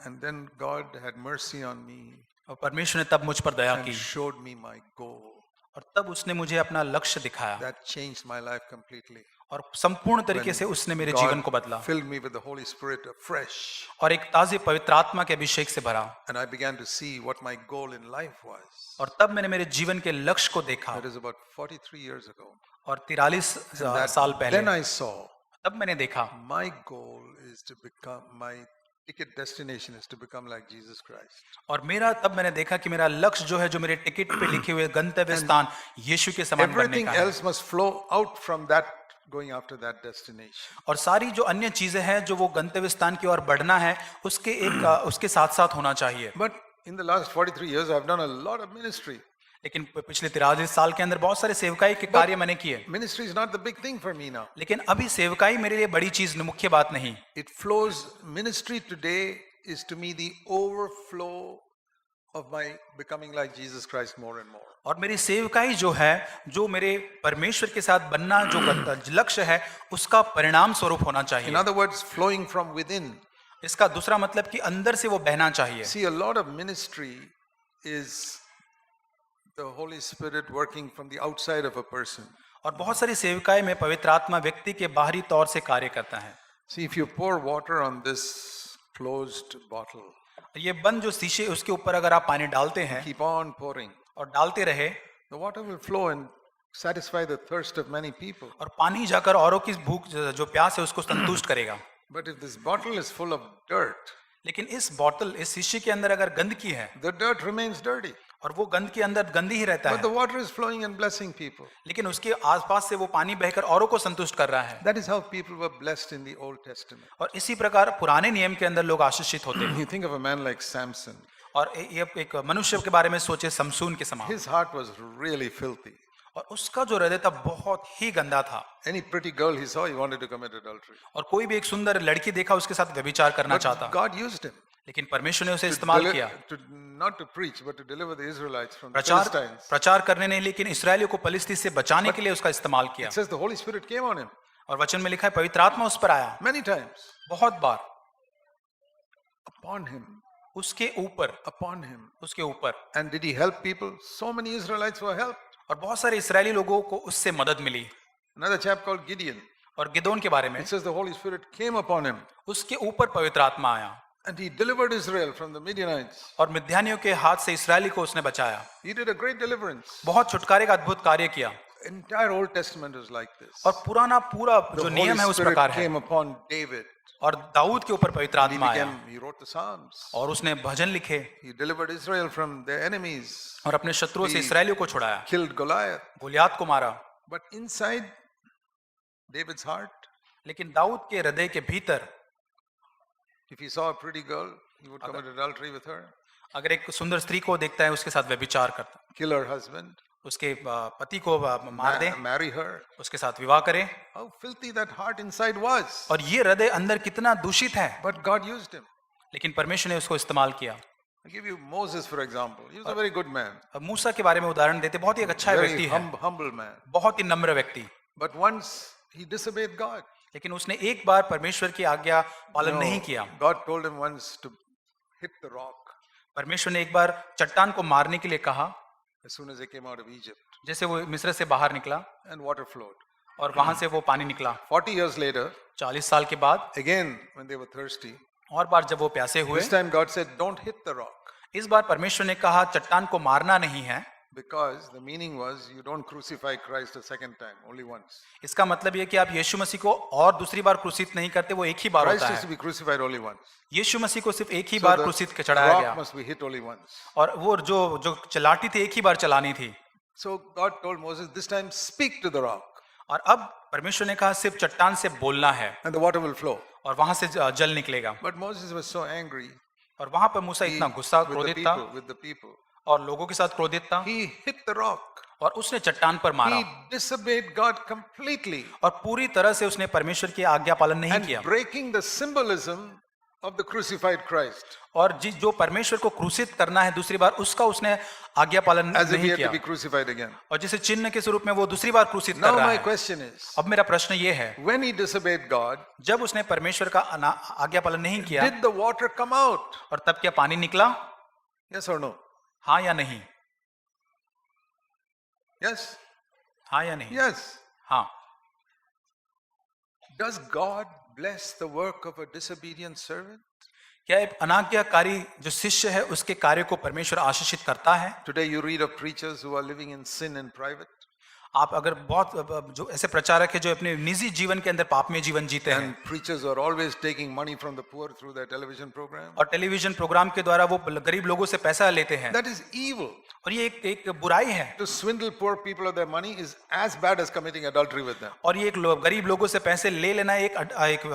And then God had mercy on me और परमेश्वर ने तब मुझ पर दया and की showed me my goal. और तब उसने मुझे अपना लक्ष्य दिखाया That changed my life completely. और संपूर्ण तरीके When से उसने मेरे जीवन God को बदला filled me with the Holy Spirit afresh, और एक ताजे पवित्र आत्मा के अभिषेक से भरा and I began to see what my goal in life was. और तब मैंने मेरे जीवन के लक्ष्य को देखा That is about 43 years ago. और 43 That, साल पहले then I saw तब मैंने देखा my goal is to become, my ticket destination is to become like Jesus Christ. और मेरा तब मैंने देखा कि मेरा लक्ष्य जो है जो मेरे टिकट पे लिखे हुए गंतव्य स्थान यीशु के समान बनने Everything का है else must flow out from that, going after that destination. और सारी जो अन्य चीजें हैं जो वो गंतव्य स्थान की ओर बढ़ना है उसके एक उसके साथ साथ होना चाहिए But in the last 43 years, I've done a lot of ministry. लेकिन पिछले 43 साल के अंदर बहुत सारे सेवकाई के कार्य मैंने किए Ministry is not the big thing for me now. लेकिन अभी सेवकाई मेरे लिए बड़ी चीज मुख्य बात नहीं It flows, ministry today is to me the overflow of my becoming like Jesus Christ more and more. और मेरी सेवकाई जो है जो मेरे परमेश्वर के साथ बनना जो लक्ष्य है उसका परिणाम स्वरूप होना In चाहिए other words, flowing from within. इसका दूसरा मतलब कि अंदर से वो बहना चाहिए See, a lot of ministry is the Holy Spirit working from the outside of a person. और बहुत सारी सेवकाई में पवित्र आत्मा व्यक्ति के बाहरी तौर से कार्य करता है See, if you pour water on this closed bottle, ये बंद जो शीशे उसके ऊपर अगर आप पानी डालते हैं keep on pouring, और डालते रहे the water will flow and satisfy the thirst of many people. और पानी जाकर औरों की भूख जो प्यास है उसको संतुष्ट करेगा But if this bottle is full of dirt, लेकिन इस बोतल इस शीशे के अंदर अगर गंदगी है the dirt remains dirty. और वो गंद के अंदर गंदी ही रहता But the है water is flowing and blessing people. लेकिन उसके आसपास से वो पानी बहकर औरों को संतुष्ट कर रहा है That is how people were blessed in the Old Testament. और इसी प्रकार पुराने नियम के अंदर लोग आशीषित होते हैं You think of a man like Samson. और ये एक मनुष्य के बारे में सोचे समसून के समान His heart was really filthy. और उसका जो हृदय था बहुत ही गंदा था Any pretty girl he saw, he wanted to commit adultery. और कोई भी एक सुंदर लड़की देखा उसके साथ व्यभिचार करना But चाहता God used him लेकिन परमेश्वर ने उसे to इस्तेमाल किया not to preach, but to deliver the Israelites from the प्रचार Philistines. प्रचार करने नहीं लेकिन इस्राएलियों को पलिस्ती से बचाने के लिए उसका इस्तेमाल किया It says the Holy Spirit came on him और वचन में लिखा है पवित्र आत्मा उस पर आया many times. बहुत बार Upon him. उसके ऊपर Upon him. उसके ऊपर And did he help people? So many Israelites were helped. और बहुत सारे इस्राएली लोगों को उससे मदद मिली Another chap called Gideon. और गिदोन के बारे में It says the Holy Spirit came upon him उसके ऊपर पवित्र आत्मा आया and he delivered Israel from the Midianites. और मिद्यानियों के हाथ से इस्राएली को उसने बचाया He did a great deliverance. बहुत छुटकारे का अद्भुत कार्य किया Entire Old Testament is like this. और पुराना पूरा The जो Holy नियम है उस Spirit प्रकार है came upon David. और दाऊद के ऊपर पवित्र And he आत्मा आया he wrote the Psalms. और उसने भजन लिखे He delivered Israel from their enemies. और अपने शत्रुओं से He इस्राएलियों को छुड़ाया Killed Goliath. गोलियात को मारा But inside David's heart, लेकिन दाऊद के हृदय के भीतर if he saw a pretty girl, he would commit adultery with her, अगर एक सुंदर स्त्री को देखता है उसके साथ व्यभिचार करता kill her husband, उसके पति को मार दे marry her. उसके साथ विवाह करे How filthy that heart inside was. और ये हृदय अंदर कितना दूषित है But God used him. लेकिन परमेश्वर ने उसको इस्तेमाल किया I'll give you Moses, for example. He was a very good man, अब मूसा के बारे में उदाहरण देते बहुत ही एक अच्छा very व्यक्ति है humble man. बहुत ही नम्र व्यक्ति But once he disobeyed God. लेकिन उसने एक बार परमेश्वर की आज्ञा पालन नहीं किया God told him once to hit the rock परमेश्वर ने एक बार चट्टान को मारने के लिए कहा as soon as they came out of Egypt, जैसे वो मिस्र से बाहर निकला and water flowed. और वहां से वो पानी निकला 40 years later, 40 साल के बाद again when they were thirsty, और बार जब वो प्यासे हुए this time God said, "Don't hit the rock," इस बार परमेश्वर ने कहा चट्टान को मारना नहीं है because the meaning was you don't crucify Christ a second time, only once. इसका मतलब ये कि आप यीशु मसीह को और दूसरी बार क्रूसित नहीं करते वो एक ही बार Christ होता is to है be crucified only once. यीशु मसीह को सिर्फ एक ही So बार the क्रूसित चढ़ाया rock गया must be hit only once. और वो जो चलाटी थी एक ही बार चलानी थी So God told Moses, "This time speak to the rock, और अब परमेश्वर ने कहा सिर्फ चट्टान से बोलना है and the water will flow." और वहां से जल निकलेगा But Moses was so angry. और वहां पर मूसा He, इतना गुस्सा with the क्रोधित था people, with the people, और लोगों के साथ क्रोधित था he hit the rock. और उसने चट्टान पर मारा He disobeyed God completely और पूरी तरह से उसने परमेश्वर की आज्ञा पालन नहीं and किया breaking the symbolism of the crucified Christ, और जो परमेश्वर को क्रूसित करना है दूसरी बार, उसका उसने आज्ञा पालन as if he नहीं had किया, to be crucified again. और जिसे चिन्ह के स्वरूप में वो दूसरी बार क्रूसित कर Now रहा my है। question is, अब मेरा प्रश्न ये है, when he disobeyed God, जब उसने परमेश्वर का आज्ञा पालन नहीं किया, did the water come out? और तब क्या पानी निकला? Yes or no? हाँ या नहीं? Yes? हाँ या नहीं? Yes. हाँ। Does God bless the work of a disobedient servant? क्या एक अनाज्ञाकारी जो शिष्य है उसके कार्य को परमेश्वर आशीषित करता है? Today you read of preachers who are living in sin in private, आप अगर बहुत जो ऐसे प्रचारक है जो अपने निजी जीवन के अंदर पाप में जीवन जीते हैं, and preachers who are always taking money from the poor through their television program, और टेलीविजन प्रोग्राम के द्वारा वो गरीब लोगों से पैसा लेते हैं, that is evil. और ये एक बुराई है। To swindle poor people of their money is as bad as committing adultery with them. और ये गरीब लोगों से पैसे ले लेना एक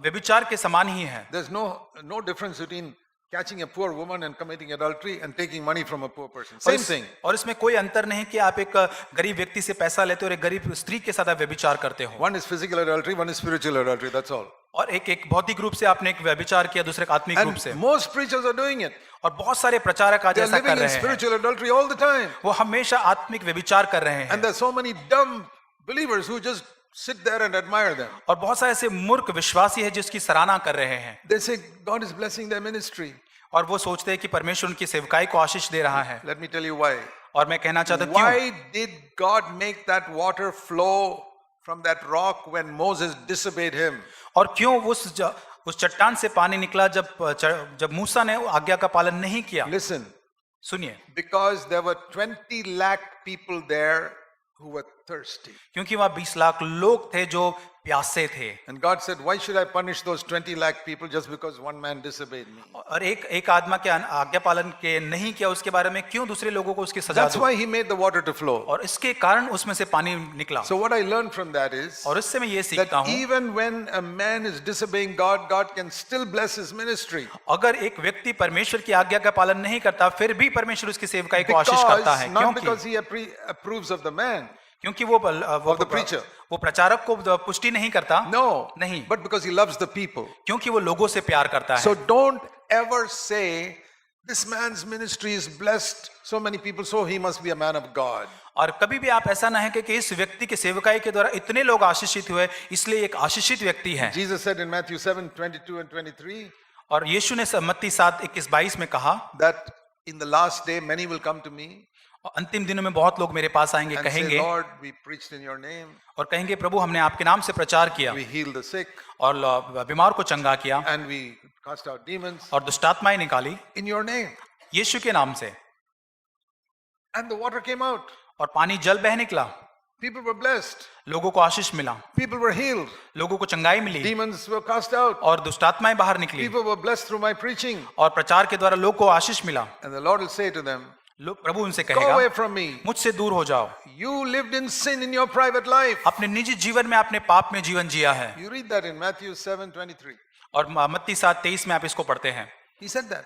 व्यभिचार के समान ही है। There's no difference between catching a poor woman and committing adultery and taking money from a poor person. Same thing. और इसमें कोई अंतर नहीं कि आप एक गरीब व्यक्ति से पैसा लेते हो और एक गरीब स्त्री के साथ आप व्यभिचार करते हो। One is physical adultery, one is spiritual adultery. That's all. और एक भौतिक रूप से आपने एक व्यभिचार किया, दूसरे एक आत्मिक रूप से। And most preachers are doing it. और बहुत सारे प्रचारक आज They're ऐसा कर living in रहे हैं, spiritual adultery all the time. वो हमेशा आत्मिक व्यभिचार कर रहे हैं। And there's so many dumb believers who just sit there and admire them. और बहुत सारे ऐसे मूर्ख विश्वासी है जिसकी सराहना कर रहे हैं, They say God is blessing their ministry. और वो सोचते हैं कि परमेश्वर उनकी सेवकाई को आशीष दे रहा है। Let me tell you why. और मैं कहना चाहता हूं क्यों। Why did God make that water flow from that rock when Moses disobeyed him? और क्यों उस चट्टान से पानी निकला जब मूसा ने आज्ञा का पालन नहीं किया? Listen, सुनिए, because there were 20 lakh people there who were thirsty. क्योंकि वहां 20 लाख लोग थे जो प्यासे थे, And God said, why should I punish those 20 lakh people just because one man disobeyed me? और एक आत्मा के आज्ञा पालन के नहीं किया उसके बारे में क्यों दूसरे लोगों को उसकी सजा That's दो? why he made the water to flow. और इसके कारण उसमें से पानी निकला। So what I learned from that is और इससे मैं ये that सीखता हूँ, even when a man is disobeying God, God can still bless his ministry. अगर एक व्यक्ति परमेश्वर की आज्ञा का पालन नहीं करता फिर भी परमेश्वर उसकी सेवकाई को आशीष करता है। Not because क्योंकि he approves of the man. क्योंकि वो Of the preacher. वो प्रचारक को पुष्टि नहीं करता, No. नहीं, But because he loves the people. क्योंकि वो लोगों से प्यार करता है। So don't ever say, this man's ministry is blessed, so many people, so he must be a man of God. और कभी भी आप ऐसा ना है कि इस व्यक्ति के सेवकाई के द्वारा इतने लोग आशीषित हुए इसलिए एक आशीषित व्यक्ति है। Jesus said in Matthew 7:22 and 23 और यीशु ने मत्ती 7:21-22 में कहा, that in the last day many will come to me और अंतिम दिनों में बहुत लोग मेरे पास आएंगे, and say, कहेंगे Lord, we preached in your name, और कहेंगे प्रभु हमने आपके नाम से प्रचार किया we healed the sick, और बीमार को चंगा किया and we cast out demons और दुष्टात्माएं निकाली in your name. यीशु के नाम से, And the water came out. और पानी जल बह निकला, People were blessed. लोगों को आशीष मिला, People were healed. लोगों को चंगाई मिली Demons were cast out. और दुष्टात्माएं बाहर निकली People were blessed through my preaching. और प्रचार के द्वारा लोग को आशीष मिला। And the Lord will say to them, प्रभु उनसे go away कहेगा from me. मुझसे दूर हो जाओ, You lived in sin in your private life. अपने निजी जीवन में आपने पाप में जीवन जिया है। You read that in Matthew 7:23. और मत्ती 7:23 में आप इसको पढ़ते हैं, He said that.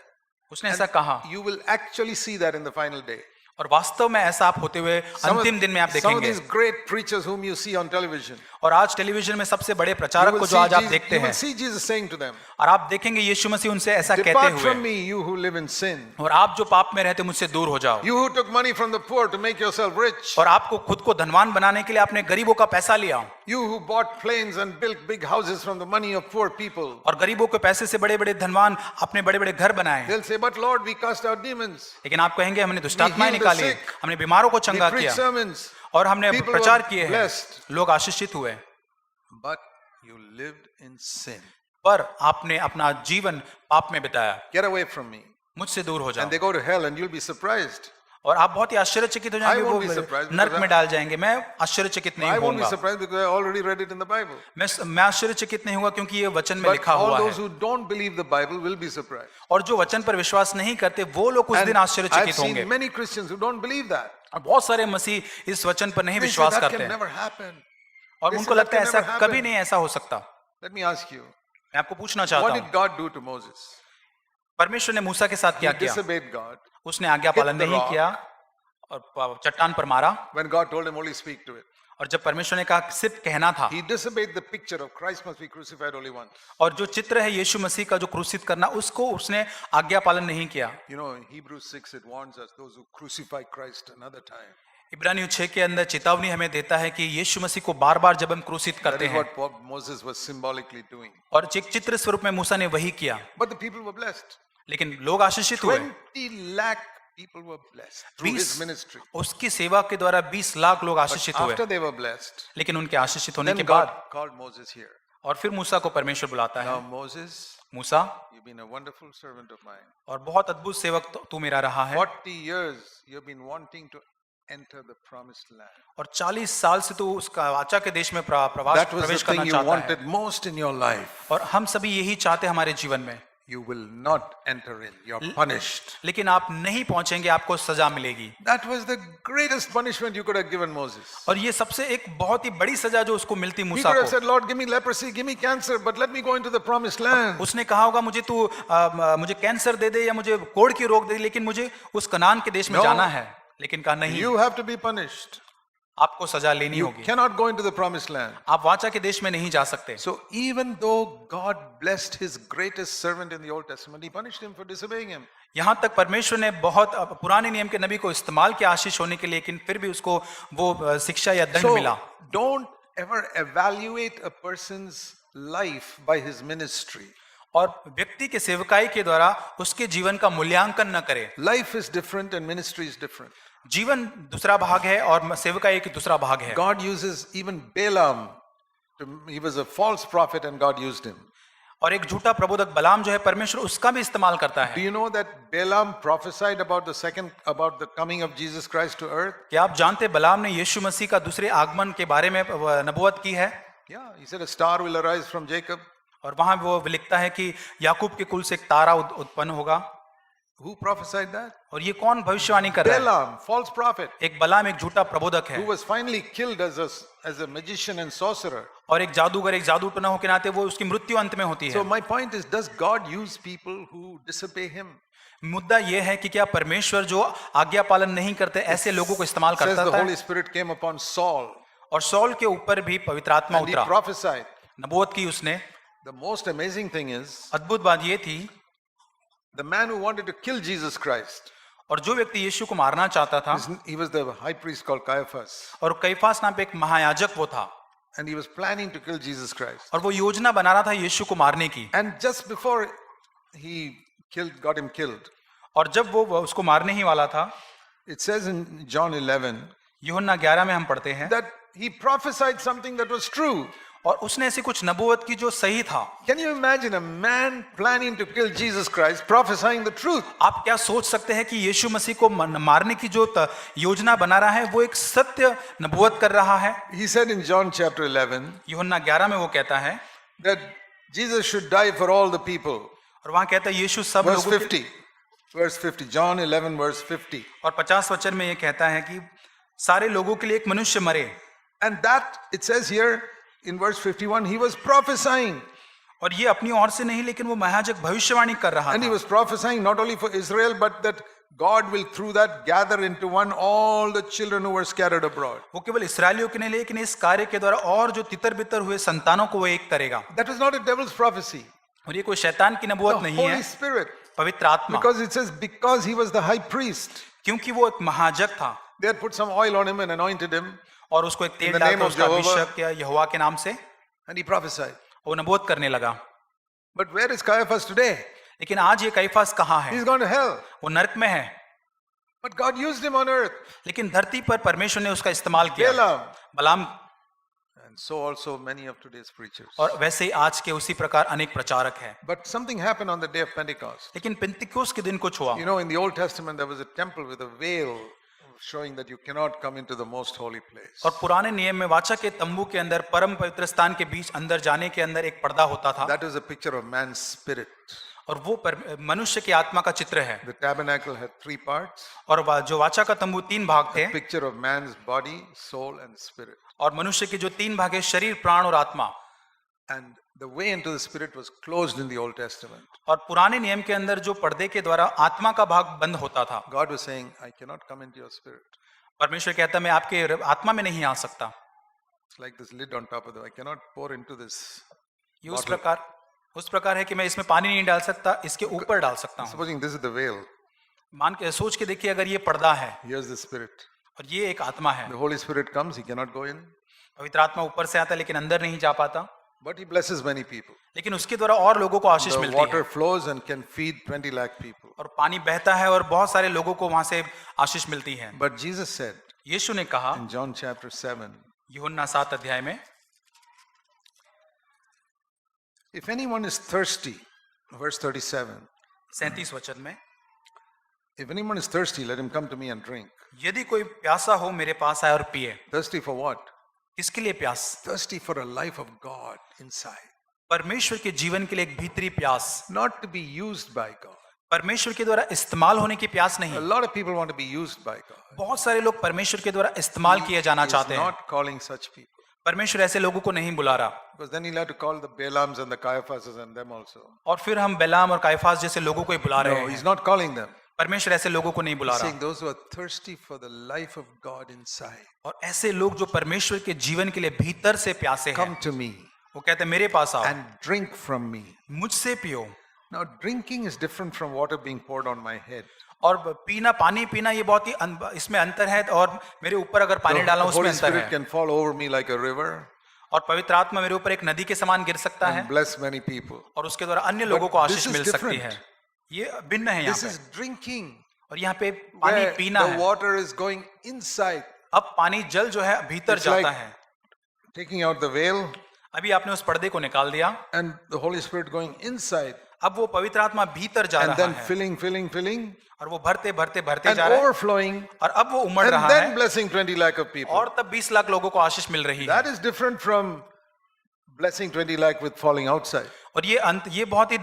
उसने ऐसा कहा You will actually see that in the final day. और वास्तव में ऐसा आप होते हुए अंतिम दिन में आप Some of देखेंगे। these great preachers whom you see on television, और आज टेलीविजन में सबसे बड़े you प्रचारक will को जो आज आप see देखते you will हैं see Jesus saying to them, और आप देखेंगे यीशु मसीह उनसे ऐसा कहते Depart from हुए, me, you who live in sin. और आप जो पाप में रहते मुझसे दूर हो जाओ। You who took money from the poor to make yourself rich. और आपको खुद को धनवान बनाने के लिए आपने गरीबों का पैसा लिया You who bought planes and built big houses from the money of poor people. और गरीबों के पैसे से बड़े बड़े धनवान अपने बड़े बड़े घर बनाए। They'll say, but Lord, we cast out demons. लेकिन आप कहेंगे हमने दुष्टात्माएं healed the निकाली, sick. हमने बीमारों को We चंगा preach किया sermons. और हमने People प्रचार were किए हैं, blessed. लोग आशीषित हुए। But you lived in sin. पर आपने अपना जीवन पाप में बिताया। Get away from me. मुझसे दूर हो And जाओ। they go to hell and you'll be surprised. और आप बहुत ही आश्चर्यचकित हो जाएंगे, I won't वो be surprised नरक because में डाल जाएंगे। मैं आश्चर्यचकित नहीं I won't be होऊंगा, surprised because I already read it in the Bible. मैं आश्चर्यचकित नहीं होगा क्योंकि ये वचन में But लिखा all हुआ those है। who don't believe the Bible will be surprised. और जो वचन पर विश्वास नहीं करते वो लोग उस And दिन I've आश्चर्यचकित होंगे। seen many Christians who don't believe that. और बहुत सारे मसीह इस वचन पर नहीं They say विश्वास that करते can हैं never happen. और They उनको say that लगता है can ऐसा never happen. कभी नहीं ऐसा हो सकता। Let me ask you, मैं आपको पूछना what चाहता did हूँ, God do to Moses? परमेश्वर ने मूसा के साथ He क्या किया? disobeyed God. उसने आज्ञा hit पालन the नहीं rock. किया और चट्टान पर मारा When God told him only speak to it. और जब परमेश्वर ने कहा सिर्फ कहना था, He disobeyed the picture of Christ must be crucified only once. और जो चित्र है यीशु मसीह का जो क्रूसित करना, उसको उसने आज्ञा पालन नहीं किया। You know, in Hebrews 6 it warns us those who crucify Christ another time. इब्रानियों 6 के अंदर चेतावनी हमें देता है कि यीशु मसीह को बार बार जब हम क्रूसित That करते is हैं, what Moses was symbolically doing. और एक चित्र स्वरूप में मूसा ने वही किया, But the people were blessed. लेकिन लोग आशीषित हुए। 20 lakh people were blessed through his 20 ministry. उसकी सेवा के द्वारा 20 लाख लोग आशीषित हुए, After they were blessed, लेकिन उनके आशीषित होने then के God बाद called Moses here. और फिर मूसा को परमेश्वर बुलाता Now है, Moses, Musa, you've been a wonderful servant of mine. और बहुत अद्भुत सेवक तू मेरा रहा है, 40 years you've been wanting to enter the promised land. और 40 साल से तू उसका वाचा के देश में प्रवास That was the प्रवेश करना thing you चाहता है, wanted most in your life. और हम सभी यही चाहते हैं हमारे जीवन में, You will not enter in. You're punished. लेकिन आप नहीं पहुंचेंगे, आपको सजा मिलेगी। That was the greatest punishment you could have given Moses. और ये सबसे एक बहुत ही बड़ी सजा जो उसको मिलती He मूसा could have को। said, Lord, give me leprosy, give me cancer, but let me go into the promised land. उसने कहा होगा मुझे तू मुझे कैंसर दे दे या मुझे कोढ़ की रोग दे, लेकिन मुझे उस कनान के देश में No. जाना है। लेकिन कहा नहीं, You have to be punished. आपको सजा लेनी You होगी, cannot go into the promised land. आप वाचा के देश में नहीं जा सकते। So even though God blessed his greatest servant in the Old Testament, he punished him for disobeying him. यहाँ तक परमेश्वर ने बहुत पुराने नियम के नबी को इस्तेमाल किया आशीष होने के लिए, लेकिन फिर भी उसको वो शिक्षा या दंड So मिला। don't ever evaluate a person's life by his ministry. और व्यक्ति के सेवकाई के द्वारा उसके जीवन का मूल्यांकन न करे। Life is different and ministry is different. जीवन दूसरा भाग है और सेवकाई एक दूसरा भाग है। God uses even Balaam. He was a false prophet and God used him. और एक झूठा प्रबोधक बलाम जो है, परमेश्वर उसका भी इस्तेमाल करता Do है। you know that Balaam prophesied about the coming of Jesus Christ to earth? क्या आप जानते हैं बलाम ने यीशु मसीह का दूसरे आगमन के बारे में नबूवत की है? Yeah, he said a star will arise from Jacob. और वहां वो लिखता है कि याकूब के कुल से एक तारा उत्पन्न होगा। Who prophesied that? और ये कौन भविष्यवाणी कर रहा है? Balaam, false prophet, एक बलाम, एक झूठा प्रबोधक है, who was finally killed as a magician and sorcerer. और एक जादूगर, एक जादू टोना होकर नाते वो उसकी मृत्यु अंत में होती So है। my point is, does God use people who disobey him? मुद्दा ये है कि क्या परमेश्वर जो आज्ञा पालन नहीं करते ऐसे लोगों को इस्तेमाल Says करता the है? Holy Spirit came upon Saul और सौल के ऊपर भी पवित्र आत्मा and he उतरा, prophesied. नबूवत की उसने। The most amazing thing is, अद्भुत बात ये थी, the man who wanted to kill Jesus Christ, और जो व्यक्ति यीशु को मारना चाहता था, he was the high priest called Caiaphas, और कैफास नाम पे एक महायाजक वो था, and he was planning to kill Jesus Christ. और वो योजना बना रहा था यीशु को मारने की। And just before he got him killed, और जब वो उसको मारने ही वाला था, it says in John 11 यूहन्ना 11 में हम पढ़ते हैं, that he prophesied something that was true. और उसने ऐसी कुछ नबूवत की जो सही था। Can you imagine a man planning to kill Jesus Christ prophesying the truth? आप क्या सोच सकते हैं कि यीशु मसीह को मारने की जो योजना बना रहा है वो एक सत्य नबूवत कर रहा है? He said in John chapter 11 यूहन्ना 11 में वो कहता है, that Jesus should die for all the people. और वहां कहता है यीशु सब Verse लोगों 50. Verse 50. John 11 verse 50. और 50 वचन में ये कहता है कि सारे लोगों के लिए एक मनुष्य मरे। And that, it says here in verse 51, he was prophesying. और ये अपनी ओर से नहीं, लेकिन वो महायाजक भविष्यवाणी कर रहा And he था। was prophesying not only for Israel, but that God will through that gather into one all the children who were scattered abroad. वो केवल इस्राएलियों के नहीं, लेकिन इस कार्य के द्वारा और जो तितर बितर हुए संतानों को वो एक करेगा। That was not a devil's prophecy. और ये कोई शैतान की नबूवत The नहीं है, Holy Spirit. पवित्र आत्मा, Because it says, because he was the high priest, क्योंकि वो एक महायाजक था they had put some oil on him and anointed him, और उसको एक In तेल the डालकर name of उसका Jehovah. अभिषेक किया यहोवा के नाम से, and he prophesied. वो नबूवत करने लगा। But where is Caiaphas today? लेकिन आज ये कैफास कहाँ है? He's gone to hell. वो नरक में है। But God used him on earth. लेकिन धरती पर परमेश्वर ने उसका इस्तेमाल किया। Balaam. बलाम, And so also many of today's preachers. और वैसे ही आज के उसी प्रकार अनेक प्रचारक हैं। But something happened on the day of Pentecost. लेकिन पेंतिकोस के दिन कुछ हुआ। You know, in the Old Testament, there was a temple with a veil showing that you cannot come into the most holy place. और पुराने नियम में वाचा के तंबू के अंदर परम पवित्र स्थान के बीच अंदर जाने के अंदर एक पर्दा होता था, That is a picture of man's spirit. और वो मनुष्य की आत्मा का चित्र है। The tabernacle had 3 parts. और जो वाचा का तंबू 3 भाग थे, Picture of man's body, soul, and spirit. और मनुष्य के जो 3 भाग है, शरीर, प्राण और आत्मा। And the way into the spirit was closed in the Old Testament. और पुराने नियम के अंदर जो पर्दे के द्वारा आत्मा का भाग बंद होता था। God was saying, I cannot come into your spirit. परमेश्वर कहता मैं आपके आत्मा में नहीं आ सकता। It's like this lid on top of the. I cannot pour into this. ये उस प्रकार है कि मैं इसमें पानी नहीं डाल सकता, इसके ऊपर डाल सकता हूँ। Supposing this is the veil. मान के सोच के देखिए, अगर ये पर्दा है Here's the Spirit. और ये एक आत्मा है, The Holy Spirit comes. He cannot go in, पवित्र आत्मा ऊपर से आता है लेकिन अंदर नहीं जा पाता, but he blesses many people. लेकिन उसके द्वारा और लोगों को आशीष The मिलती है water flows and can feed 20 lakh people. और पानी बहता है और बहुत सारे लोगों को वहां से आशीष मिलती है। But Jesus said यीशु ने कहा in John chapter 7, यूहन्ना 7 अध्याय में, if anyone is thirsty, verse 37, 37 वचन में, if anyone is thirsty, let him come to me and drink. यदि कोई प्यासा हो मेरे पास आए और पिए। Thirsty for what? किसके लिए प्यास? Thirsty for a life of God inside. परमेश्वर के जीवन के लिए एक भीतरी प्यास, Not to be used by God. परमेश्वर के द्वारा इस्तेमाल होने की प्यास A नहीं। lot of people want to be used by God. बहुत सारे लोग परमेश्वर के द्वारा इस्तेमाल किए जाना He's चाहते हैं। not calling such people. परमेश्वर ऐसे लोगों को नहीं बुला रहा। Because then he'll have to call the Balams and the Caiaphases and them also. और फिर हम बेलाम और काइफास जैसे लोगों को ही बुला रहे No, हैं। he's not calling them. परमेश्वर ऐसे लोगों को नहीं बुला He's रहा। saying those who are thirsty for the life of God inside. और ऐसे लोग जो परमेश्वर के जीवन के लिए भीतर से प्यासे हैं, Come to me वो कहते हैं मेरे पास आओ, and drink from me. मुझसे पियो। Now, drinking is different from water being poured on my head. और पीना, पानी पीना, ये बहुत ही इसमें अंतर है। और मेरे ऊपर अगर पानी डालना The उसमें Holy अंतर Spirit है। can fall over me like a river और पवित्र आत्मा मेरे ऊपर एक नदी के समान गिर सकता है and bless many people. और उसके द्वारा अन्य लोगों को this आशीष is मिल सकती different. है। ये भिन्न है यहाँ This पे। is drinking, और यहाँ पे पानी where पीना the है। water is going inside, अब पानी जल जो है भीतर It's जाता like- है। taking out the veil, अभी आपने उस पर्दे को निकाल दिया, and the Holy Spirit going inside, अब वो पवित्र आत्मा भीतर जा and रहा then है filling, और वो भरते भरते भरते and जा रहा है overflowing, और अब वो उमड़ and रहा then है blessing 20 lakh of people. और तब 20 लाख लोगों को आशीष मिल रही है। That is different from blessing 20 lakh with falling outside. और ये बहुत ही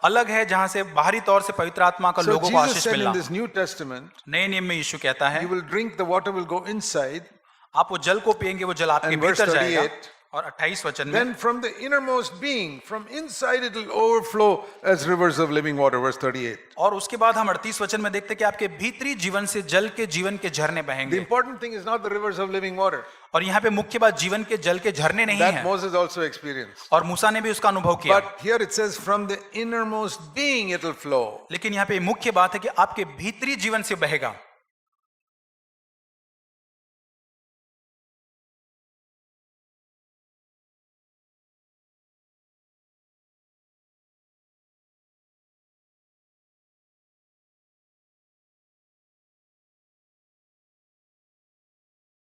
अलग है, जहां से बाहरी तौर से पवित्र आत्मा का So लोगों को Jesus आशीष said मिलना। in this New Testament, नए नियम में यीशु कहता है, you will drink, the water will go inside, आप वो जल को पिएंगे, वो जल आपके And verse भीतर जाएगा। 38, और 28 वचन में, then from the innermost being, from inside it will overflow as rivers of living water. Verse 38. और उसके बाद हम 38 वचन में देखते हैं कि आपके भीतरी जीवन से जल के जीवन के झरने The बहेंगे। important thing is not the rivers of living water. और यहाँ पे मुख्य बात जीवन के जल के झरने नहीं That है। Moses also experienced. और मूसा ने भी उसका अनुभव किया। But here it says, from the innermost being it will flow. लेकिन यहाँ पे मुख्य बात है कि आपके भीतरी जीवन से बहेगा।